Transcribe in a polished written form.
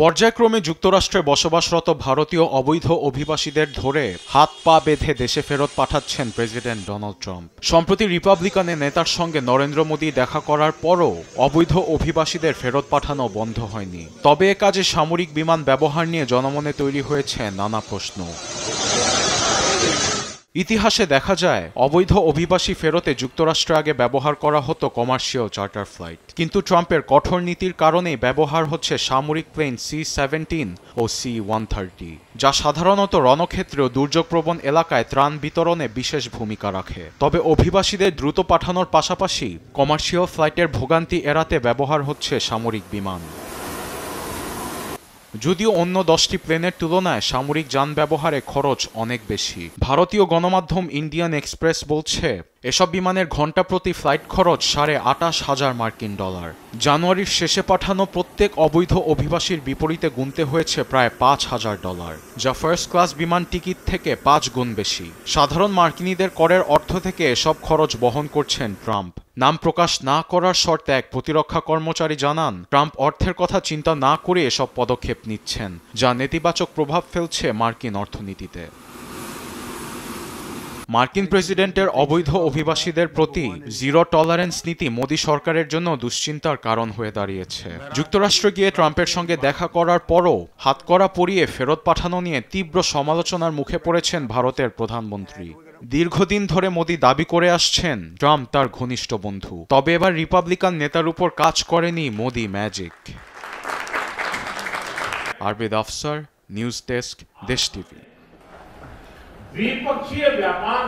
পর্যায়ক্রমে যুক্তরাষ্ট্রে বসবাসরত ভারতীয় অবৈধ অভিবাসীদের ধরে হাত পা বেঁধে দেশে ফেরত পাঠাচ্ছেন প্রেসিডেন্ট ডোনাল্ড ট্রাম্প। সম্প্রতি রিপাবলিকানের নেতার সঙ্গে নরেন্দ্র মোদী দেখা করার পরও অবৈধ অভিবাসীদের ফেরত পাঠানো বন্ধ হয়নি। তবে এ কাজে সামরিক বিমান ব্যবহার নিয়ে জনমনে তৈরি হয়েছে নানা প্রশ্ন। ইতিহাসে দেখা যায় অবৈধ অভিবাসী ফেরতে যুক্তরাষ্ট্রে আগে ব্যবহার করা হতো কমার্শিয়াল চার্টার ফ্লাইট, কিন্তু ট্রাম্পের কঠোর নীতির কারণেই ব্যবহার হচ্ছে সামরিক প্লেন C-17 ও C-130, যা সাধারণত রণক্ষেত্রে ও দুর্যোগপ্রবণ এলাকায় ত্রাণ বিতরণে বিশেষ ভূমিকা রাখে। তবে অভিবাসীদের দ্রুত পাঠানোর পাশাপাশি কমার্শিয়াল ফ্লাইটের ভোগান্তি এড়াতে ব্যবহার হচ্ছে সামরিক বিমান। যদিও অন্য 10টি প্লেনের তুলনায় সামরিক যান ব্যবহারে খরচ অনেক বেশি। ভারতীয় গণমাধ্যম ইন্ডিয়ান এক্সপ্রেস বলছে, এসব বিমানের ঘণ্টা প্রতি ফ্লাইট খরচ $28,000। জানুয়ারির শেষে পাঠানো প্রত্যেক অবৈধ অভিবাসীর বিপরীতে গুনতে হয়েছে প্রায় $5,000, যা ফার্স্ট ক্লাস বিমান টিকিট থেকে 5 গুণ বেশি। সাধারণ মার্কিনীদের করের অর্থ থেকে এসব খরচ বহন করছেন ট্রাম্প। নাম প্রকাশ না করার শর্তে এক প্রতিরক্ষা কর্মচারী জানান, ট্রাম্প অর্থের কথা চিন্তা না করে এসব পদক্ষেপ নিচ্ছেন, যা নেতিবাচক প্রভাব ফেলছে মার্কিন অর্থনীতিতে। মার্কিন প্রেসিডেন্টের অবৈধ অভিবাসীদের প্রতি জিরো টলারেন্স নীতি মোদী সরকারের জন্য দুশ্চিন্তার কারণ হয়ে দাঁড়িয়েছে। যুক্তরাষ্ট্রে গিয়ে ট্রাম্পের সঙ্গে দেখা করার পরও হাতকড়া পরিয়ে ফেরত পাঠানো নিয়ে তীব্র সমালোচনার মুখে পড়েছেন ভারতের প্রধানমন্ত্রী। দীর্ঘদিন ধরে মোদী দাবি করে আসছেন ট্রাম্প তার ঘনিষ্ঠ বন্ধু, তবে এবার রিপাবলিকান নেতার উপর কাজ করেনি Modi magic. Arbid Afsar, news desk, Desh TV. द्विपक्षीय व्यापार